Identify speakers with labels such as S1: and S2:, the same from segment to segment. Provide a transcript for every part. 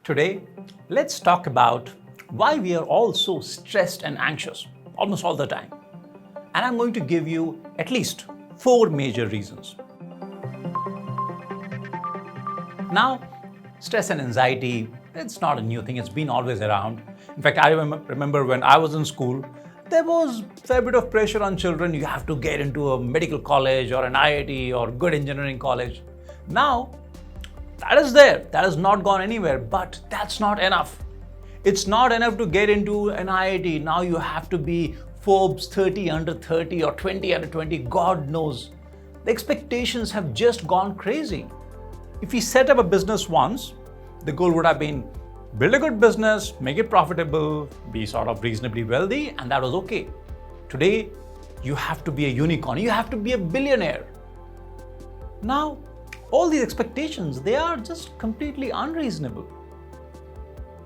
S1: Today, let's talk about why we are all so stressed and anxious almost all the time. And I'm going to give you at least 4 major reasons. Now, stress and anxiety, it's not a new thing, it's been always around. In fact, I remember when I was in school, there was a fair bit of pressure on children. You have to get into a medical college or an IIT or good engineering college. Now, that is there. That has not gone anywhere, but that's not enough. It's not enough to get into an IIT. Now you have to be Forbes 30 under 30 or 20 under 20. God knows. The expectations have just gone crazy. If we set up a business once, the goal would have been build a good business, make it profitable, be sort of reasonably wealthy, and that was okay. Today, you have to be a unicorn. You have to be a billionaire. Now, all these expectations, they are just completely unreasonable.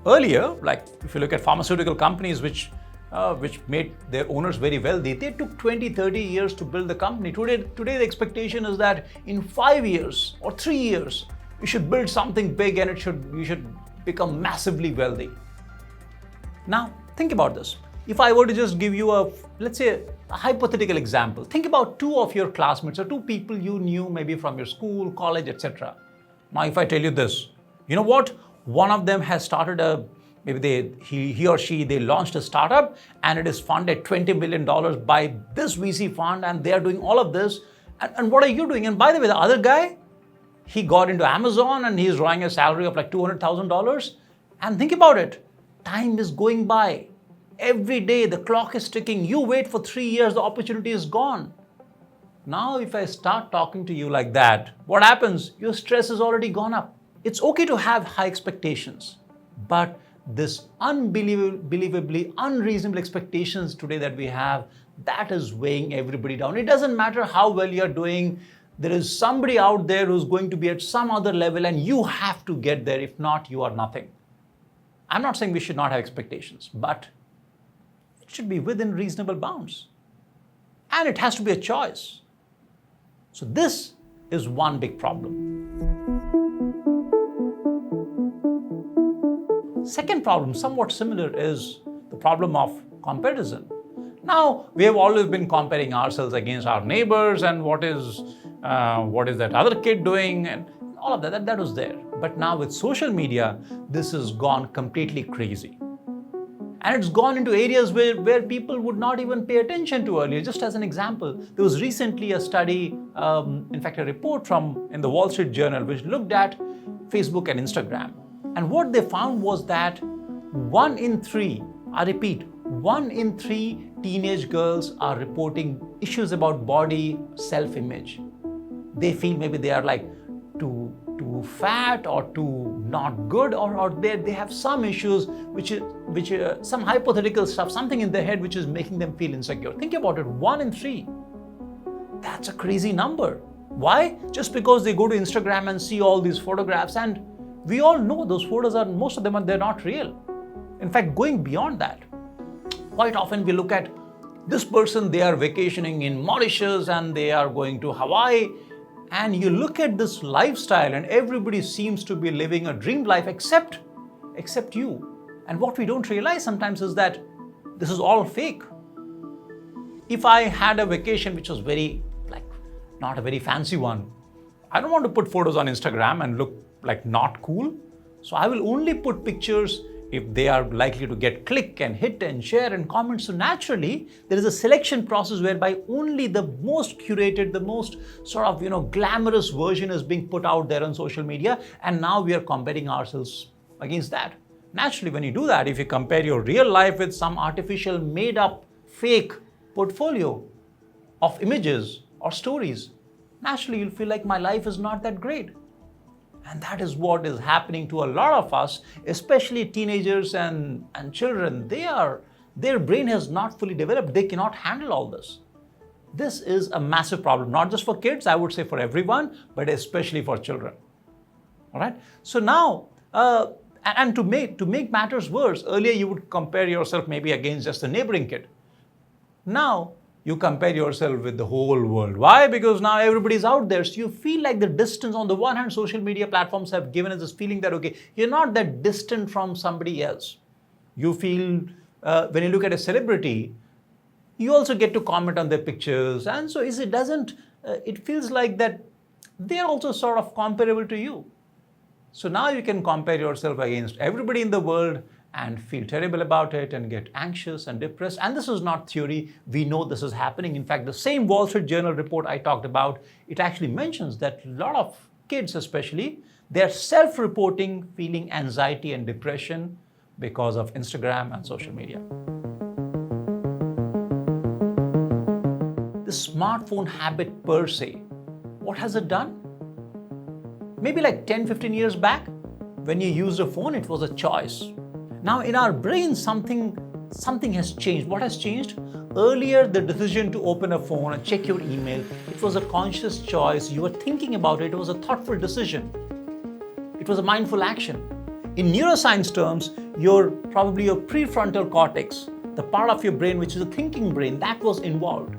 S1: Earlier, like if you look at pharmaceutical companies which made their owners very wealthy, they took 20, 30 years to build the company. Today the expectation is that in 5 years or 3 years, you should build something big and you should become massively wealthy. Now, think about this. If I were to just give you let's say a hypothetical example, think about 2 of your classmates or 2 people you knew maybe from your school, college, etc. Now, if I tell you this, you know what? One of them has started he or she launched a startup and it is funded $20 million by this VC fund and they are doing all of this. And what are you doing? And by the way, the other guy, he got into Amazon and he's drawing a salary of like $200,000. And think about it. Time is going by. Every day the clock is ticking. You wait for 3 years, the opportunity is gone. Now, if I start talking to you like that, what happens? Your stress has already gone up. It's okay to have high expectations, but this unbelievably unreasonable expectations today that we have, that is weighing everybody down. It doesn't matter how well you're doing. There is somebody out there who's going to be at some other level and you have to get there. If not, you are nothing. I'm not saying we should not have expectations, but it should be within reasonable bounds. And it has to be a choice. So this is one big problem. Second problem, somewhat similar, is the problem of comparison. Now, we have always been comparing ourselves against our neighbors and what is that other kid doing and all of that was there. But now with social media, this has gone completely crazy. And it's gone into areas where people would not even pay attention to earlier. Just as an example, there was recently a study, in fact a report in the Wall Street Journal, which looked at Facebook and Instagram. And what they found was that 1 in 3, I repeat, 1 in 3 teenage girls are reporting issues about body self-image. They feel maybe they are like too fat or too not good, or they have some issues which some hypothetical stuff, something in their head which is making them feel insecure. Think about it, 1 in 3. That's a crazy number. Why? Just because they go to Instagram and see all these photographs, and we all know those photos most of them they're not real. In fact, going beyond that, quite often we look at this person, they are vacationing in Mauritius and they are going to Hawaii, and you look at this lifestyle and everybody seems to be living a dream life except you. And what we don't realize sometimes is that this is all fake. If I had a vacation which was not a very fancy one, I don't want to put photos on Instagram and look like not cool. So I will only put pictures if they are likely to get click and hit and share and comment. So naturally, there is a selection process whereby only the most curated, the most sort of, glamorous version is being put out there on social media. And now we are comparing ourselves against that. Naturally, when you do that, if you compare your real life with some artificial made up fake portfolio of images or stories, naturally you'll feel like my life is not that great. And that is what is happening to a lot of us, especially teenagers and children. Their brain has not fully developed. They cannot handle all this. This is a massive problem, not just for kids, I would say for everyone, but especially for children. All right. So now, and to make matters worse, earlier you would compare yourself maybe against just a neighboring kid. Now, You compare yourself with the whole world. Why? Because now everybody's out there. So you feel like the distance. On the one hand, social media platforms have given us this feeling that, okay, you're not that distant from somebody else. You feel, when you look at a celebrity, you also get to comment on their pictures. And so it feels like that they're also sort of comparable to you. So now you can compare yourself against everybody in the world and feel terrible about it and get anxious and depressed. And this is not theory. We know this is happening. In fact, the same Wall Street Journal report I talked about, it actually mentions that a lot of kids especially, they're self-reporting feeling anxiety and depression because of Instagram and social media. The smartphone habit per se, what has it done? Maybe like 10, 15 years back, when you used a phone, it was a choice. Now in our brain, something has changed. What has changed? Earlier, the decision to open a phone and check your email, it was a conscious choice. You were thinking about it. It was a thoughtful decision. It was a mindful action. In neuroscience terms, your prefrontal cortex, the part of your brain which is a thinking brain, that was involved.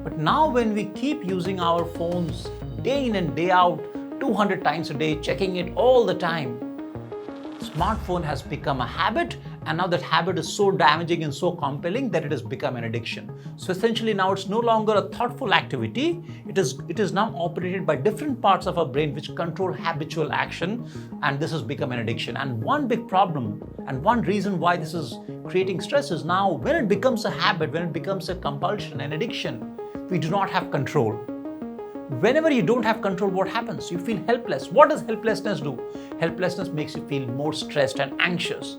S1: But now when we keep using our phones day in and day out, 200 times a day, checking it all the time, smartphone has become a habit, and now that habit is so damaging and so compelling that it has become an addiction. So essentially now it's no longer a thoughtful activity. It is now operated by different parts of our brain which control habitual action, and this has become an addiction. And one big problem and one reason why this is creating stress is now when it becomes a habit, when it becomes a compulsion, an addiction, we do not have control. Whenever you don't have control, what happens? You feel helpless. What does helplessness do? Helplessness makes you feel more stressed and anxious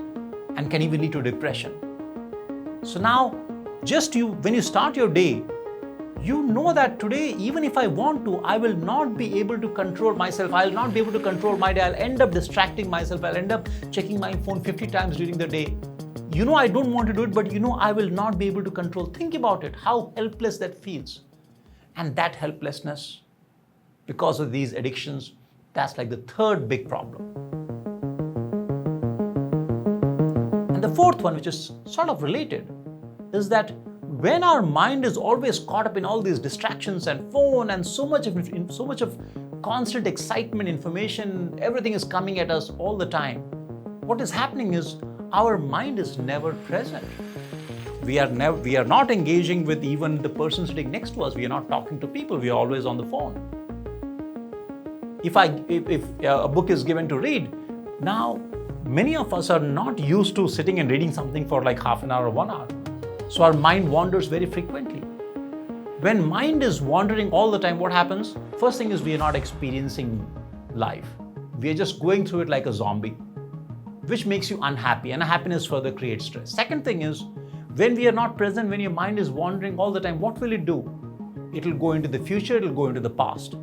S1: and can even lead to depression. So now, when you start your day, you know that today, even if I want to, I will not be able to control myself. I'll not be able to control my day. I'll end up distracting myself. I'll end up checking my phone 50 times during the day. You know I don't want to do it, but you know I will not be able to control. Think about it, how helpless that feels. And that helplessness, because of these addictions, that's like the third big problem. And the fourth one, which is sort of related, is that when our mind is always caught up in all these distractions and phone and so much of constant excitement, information, everything is coming at us all the time, what is happening is our mind is never present. We are not engaging with even the person sitting next to us. We are not talking to people. We are always on the phone. If a book is given to read, now many of us are not used to sitting and reading something for like half an hour or 1 hour. So our mind wanders very frequently. When mind is wandering all the time, what happens? First thing is we are not experiencing life. We are just going through it like a zombie, which makes you unhappy, and happiness further creates stress. Second thing is, when we are not present, when your mind is wandering all the time, what will it do? It will go into the future, it will go into the past.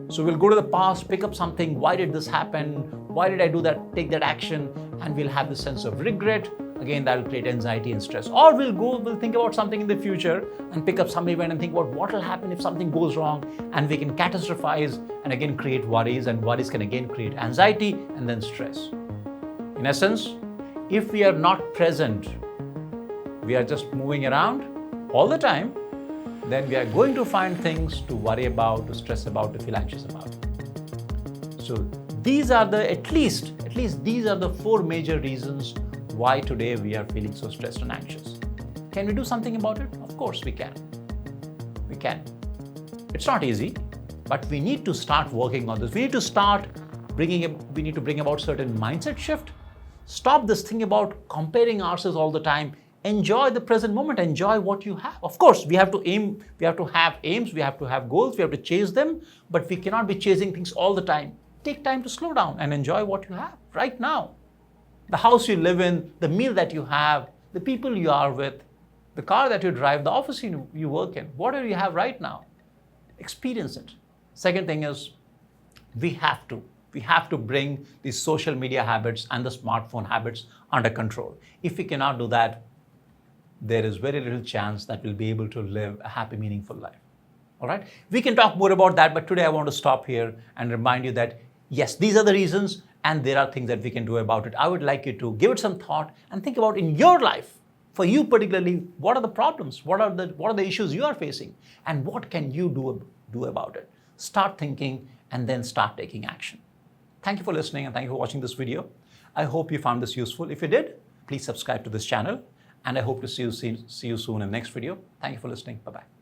S1: So we'll go to the past, pick up something, why did this happen? Why did I do that, take that action? And we'll have this sense of regret. Again, that will create anxiety and stress. Or we'll think about something in the future and pick up some event and think about what will happen if something goes wrong, and we can catastrophize and again create worries, and worries can again create anxiety and then stress. In essence, if we are not present, we are just moving around all the time, then we are going to find things to worry about, to stress about, to feel anxious about. So these are at least these are the 4 major reasons why today we are feeling so stressed and anxious. Can we do something about it? Of course we can. We can. It's not easy, but we need to start working on this. We need to bring about certain mindset shift. Stop this thing about comparing ourselves all the time. Enjoy the present moment. Enjoy what you have. Of course, we have to have aims, we have to have goals, we have to chase them, but we cannot be chasing things all the time. Take time to slow down and enjoy what you have right now. The house you live in, the meal that you have, the people you are with, the car that you drive, the office you work in, whatever you have right now, experience it. Second thing is, we have to bring these social media habits and the smartphone habits under control. If we cannot do that, there is very little chance that we'll be able to live a happy, meaningful life. All right? We can talk more about that, but today I want to stop here and remind you that, yes, these are the reasons and there are things that we can do about it. I would like you to give it some thought and think about in your life, For you particularly, what are the problems? What are the issues you are facing? And what can you do about it? Start thinking and then start taking action. Thank you for listening and thank you for watching this video. I hope you found this useful. If you did, please subscribe to this channel and I hope to see you soon in the next video. Thank you for listening. Bye-bye.